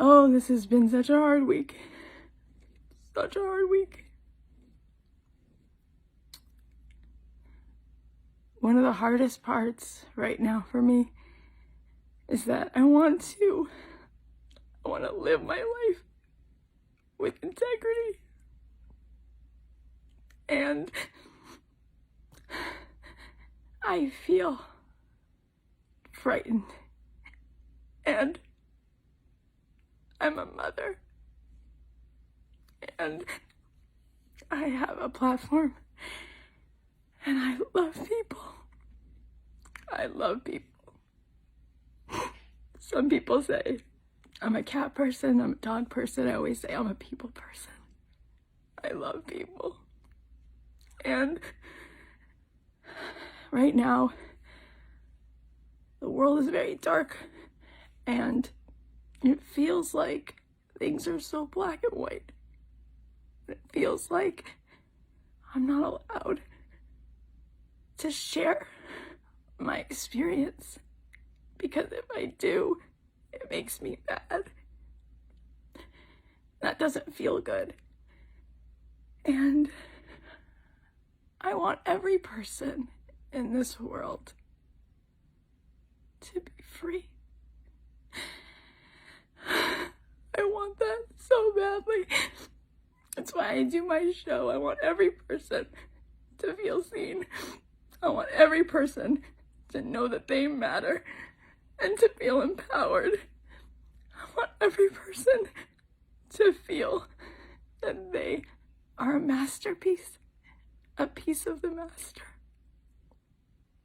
Oh, this has been such a hard week. Such a hard week. One of the hardest parts right now for me is that I want to live my life with integrity. And I feel frightened. And I'm a mother. And I have a platform. And I love people. I love people. Some people say I'm a cat person, I'm a dog person. I always say I'm a people person. I love people. And right now, the world is very dark, and it feels like things are so black and white. It feels like I'm not allowed to share my experience, because if I do, it makes me bad. That doesn't feel good. And I want every person in this world to be free. I want that so badly. That's why I do my show. I want every person to feel seen. I want every person to know that they matter and to feel empowered. I want every person to feel that they are a masterpiece, a piece of the master,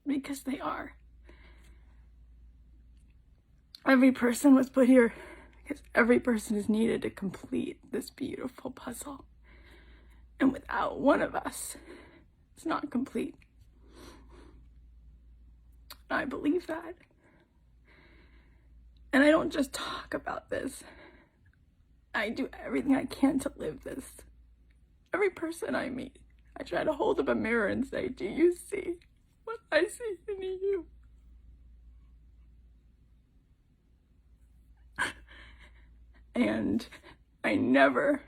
because they are. Every person was put here because every person is needed to complete this beautiful puzzle. And without one of us, it's not complete. I believe that. And I don't just talk about this. I do everything I can to live this. Every person I meet, I try to hold up a mirror and say, do you see what I see in you? And I never,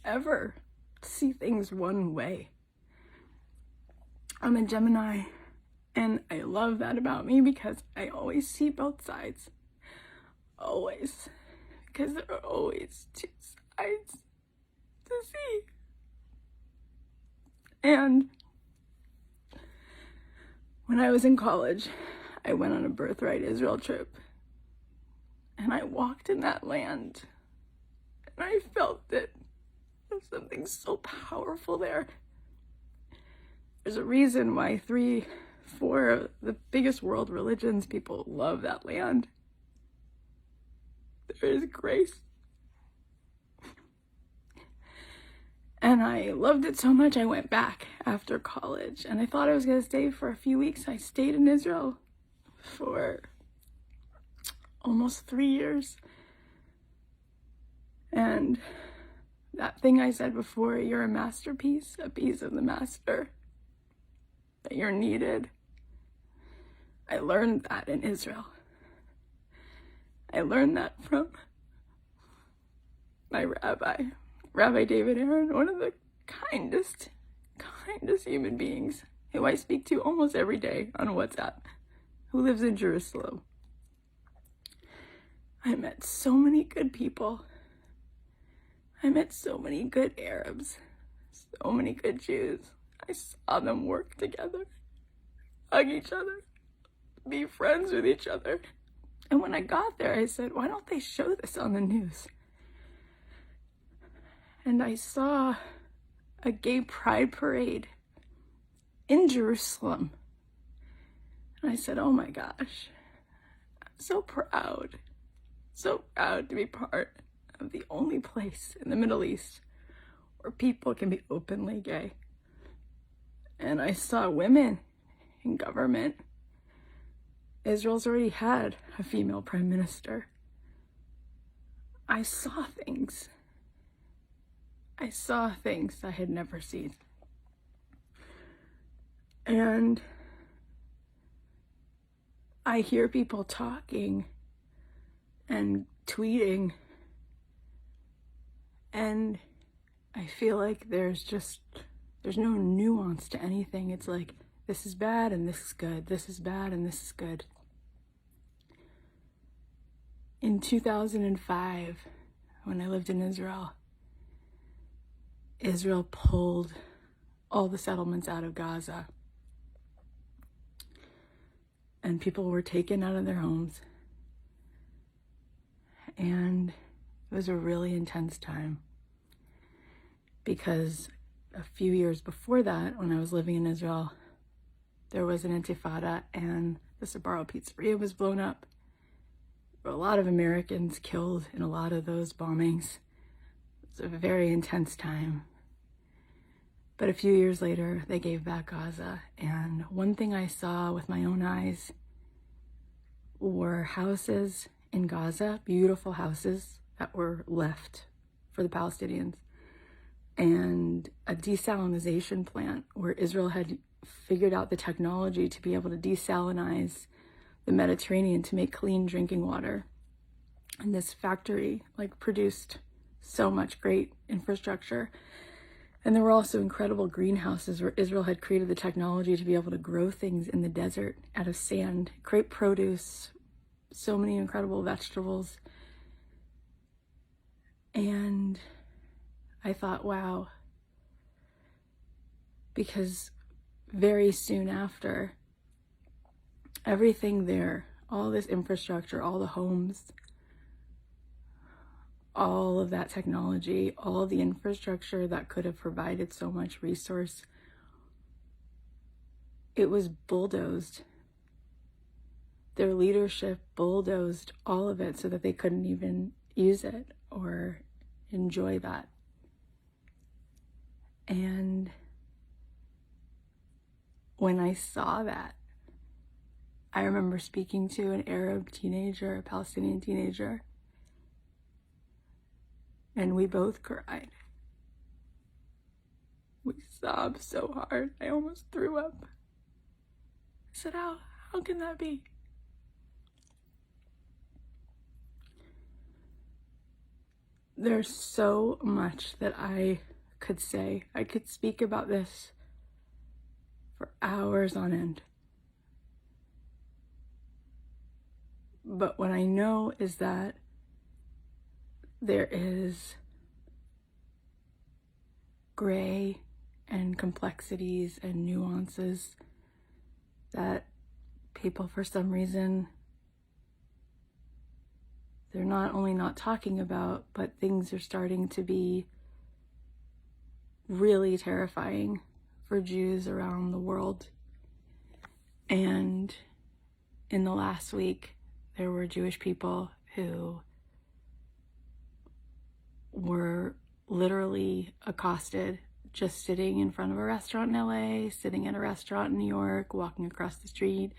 ever see things one way. I'm a Gemini, and I love that about me because I always see both sides. Always. Because there are always two sides to see. And when I was in college, I went on a Birthright Israel trip. And I walked in that land. And I felt it. There's something so powerful there. There's a reason why 3-4 of the biggest world religions, people love that land. There is grace. And I loved it so much I went back after college. And I thought I was going to stay for a few weeks. I stayed in Israel for almost 3 years. And that thing I said before, you're a masterpiece, a piece of the master, that you're needed. I learned that in Israel. I learned that from my Rabbi David Aaron, one of the kindest human beings who I speak to almost every day on WhatsApp, who lives in Jerusalem. I met so many good people. I met so many good Arabs, so many good Jews. I saw them work together, hug each other, be friends with each other. And when I got there, I said, why don't they show this on the news? And I saw a gay pride parade in Jerusalem. And I said, oh my gosh, I'm so proud to be part of the only place in the Middle East where people can be openly gay. And I saw women in government. Israel's already had a female prime minister. I saw things. I saw things I had never seen. And I hear people talking and tweeting, and I feel like there's no nuance to anything. It's like, this is bad and this is good. This is bad and this is good. In 2005, when I lived in Israel, Israel pulled all the settlements out of Gaza. And people were taken out of their homes. And it was a really intense time. Because a few years before that, when I was living in Israel, there was an intifada and the Sbarro pizzeria was blown up. There were a lot of Americans killed in a lot of those bombings. It was a very intense time. But a few years later, they gave back Gaza. And one thing I saw with my own eyes were houses in Gaza, beautiful houses that were left for the Palestinians, and a desalinization plant where Israel had figured out the technology to be able to desalinize the Mediterranean to make clean drinking water. And this factory produced so much great infrastructure. And there were also incredible greenhouses where Israel had created the technology to be able to grow things in the desert out of sand, create produce, so many incredible vegetables. And I thought, wow, because very soon after, everything there, all this infrastructure, all the homes, all of that technology, all of the infrastructure that could have provided so much resource, it was bulldozed. Their leadership bulldozed all of it so that they couldn't even use it or enjoy that. And when I saw that, I remember speaking to an Arab teenager, a Palestinian teenager, and we both cried. We sobbed so hard, I almost threw up. I said, how can that be? There's so much that I could say. I could speak about this for hours on end. But what I know is that there is gray and complexities and nuances that people, for some reason, they're not only not talking about, but things are starting to be really terrifying for Jews around the world. And in the last week, there were Jewish people who were literally accosted just sitting in front of a restaurant in LA, sitting at a restaurant in New York, walking across the street.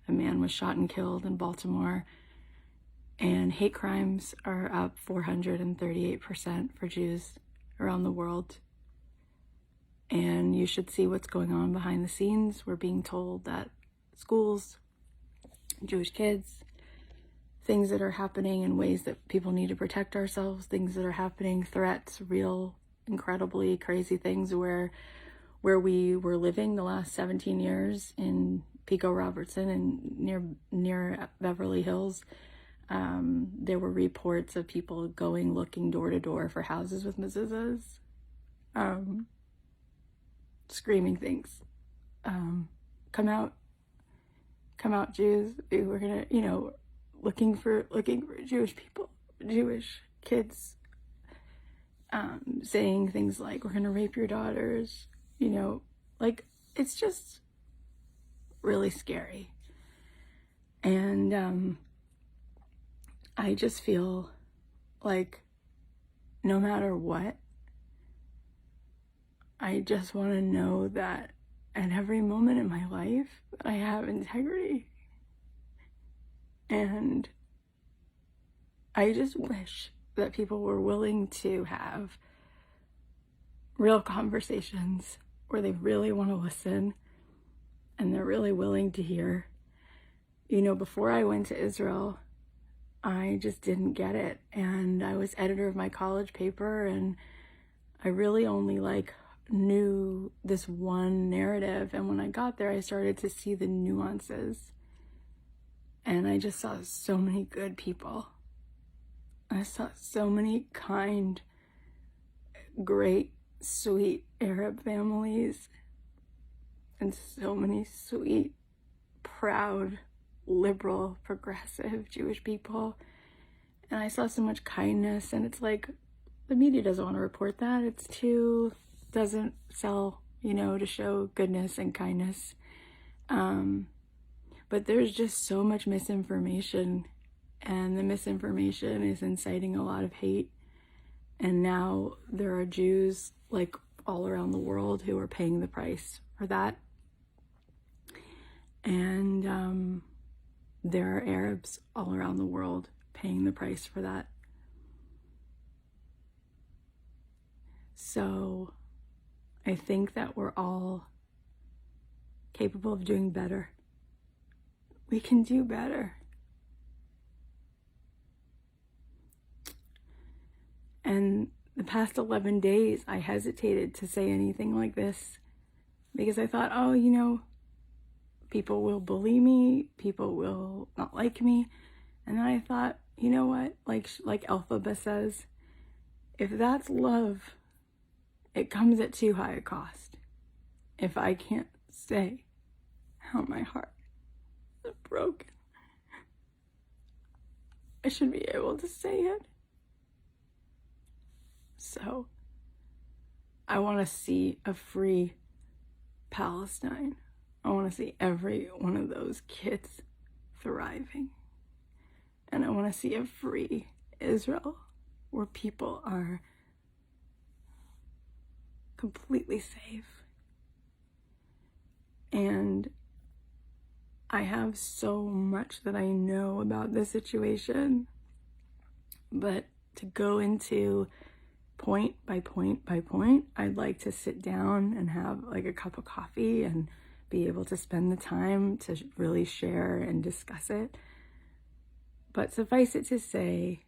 A man was shot and killed in Baltimore. And hate crimes are up 438% for Jews around the world. And you should see what's going on behind the scenes. We're being told that schools, Jewish kids, things that are happening in ways that people need to protect ourselves, things that are happening, threats, real, incredibly crazy things where we were living the last 17 years in Pico Robertson and near Beverly Hills. There were reports of people going looking door to door for houses with mezuzahs, screaming things. Come out, Jews. We're gonna, looking for Jewish people, Jewish kids, saying things like, we're gonna rape your daughters, it's just really scary. And I just feel like no matter what, I just want to know that at every moment in my life that I have integrity. And I just wish that people were willing to have real conversations where they really want to listen and they're really willing to hear. Before I went to Israel, I just didn't get it. And I was editor of my college paper, and I really only knew this one narrative. And when I got there, I started to see the nuances. And I just saw so many good people. I saw so many kind, great, sweet Arab families, and so many sweet, proud, liberal, progressive Jewish people. And I saw so much kindness, and it's like, the media doesn't want to report that. It's too, doesn't sell, to show goodness and kindness. But there's just so much misinformation, and the misinformation is inciting a lot of hate. And now there are Jews all around the world who are paying the price for that. And there are Arabs all around the world paying the price for that. So I think that we're all capable of doing better. We can do better. And the past 11 days, I hesitated to say anything like this because I thought, people will bully me, people will not like me. And then I thought, you know what? Like Elphaba says, if that's love, it comes at too high a cost. If I can't say how my heart is broken, I should be able to say it. So, I want to see a free Palestine. I want to see every one of those kids thriving. And I want to see a free Israel where people are completely safe. And I have so much that I know about this situation, but to go into point by point by point, I'd like to sit down and have a cup of coffee and be able to spend the time to really share and discuss it. But suffice it to say,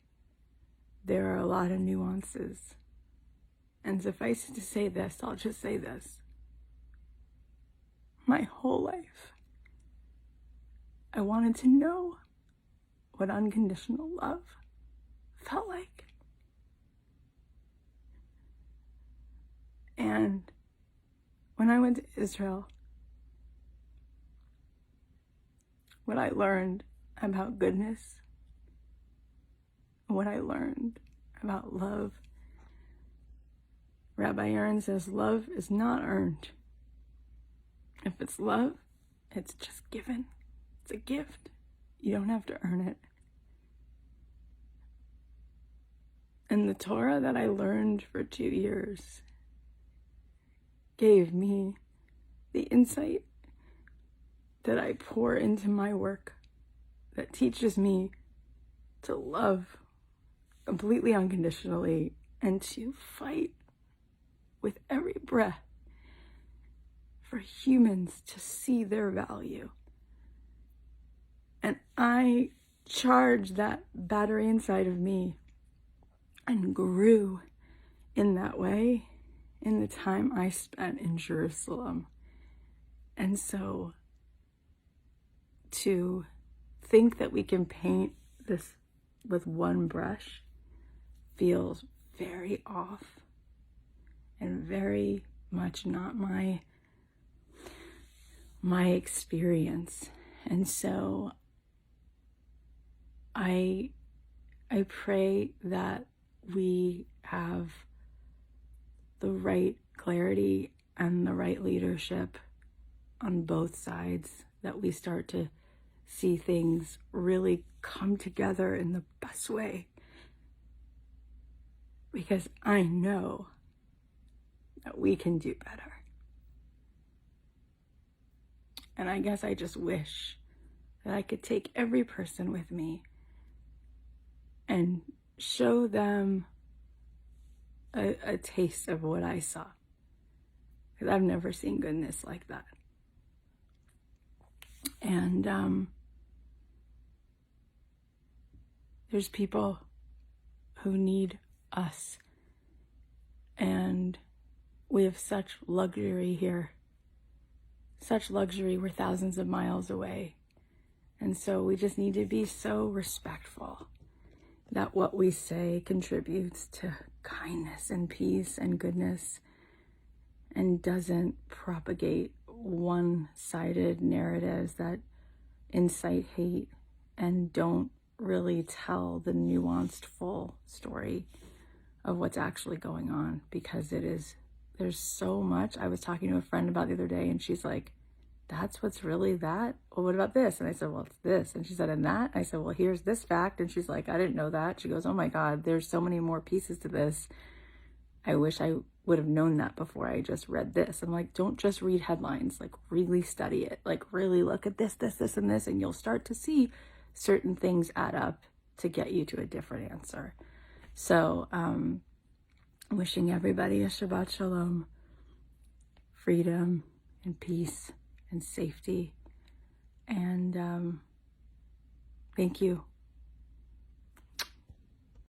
there are a lot of nuances. And suffice it to say this, I'll just say this. My whole life, I wanted to know what unconditional love felt like. And when I went to Israel, what I learned about goodness, what I learned about love, Rabbi Aaron says love is not earned. If it's love, it's just given. It's a gift. You don't have to earn it. And the Torah that I learned for 2 years gave me the insight that I pour into my work that teaches me to love completely unconditionally and to fight with every breath for humans to see their value. And I charged that battery inside of me and grew in that way in the time I spent in Jerusalem. And so to think that we can paint this with one brush feels very off and very much not my experience. And so I pray that we have the right clarity and the right leadership on both sides, that we start to see things really come together in the best way. Because I know that we can do better. And I guess I just wish that I could take every person with me and show them a taste of what I saw. Because I've never seen goodness like that. And There's people who need us. And we have such luxury here. Such luxury. We're thousands of miles away. And so we just need to be so respectful that what we say contributes to kindness and peace and goodness and doesn't propagate one-sided narratives that incite hate and don't really tell the nuanced full story of what's actually going on, because there's so much. I was talking to a friend about the other day and she's like, that's what's really that? Well, what about this? And I said, well, it's this. And she said, and that? I said, well, here's this fact. And she's like, I didn't know that. She goes, oh my God, there's so many more pieces to this. I wish I would have known that before I just read this. I'm like, don't just read headlines, like really study it, like really look at this, and this, and you'll start to see certain things add up to get you to a different answer. So, wishing everybody a Shabbat Shalom, freedom and peace and safety. And thank you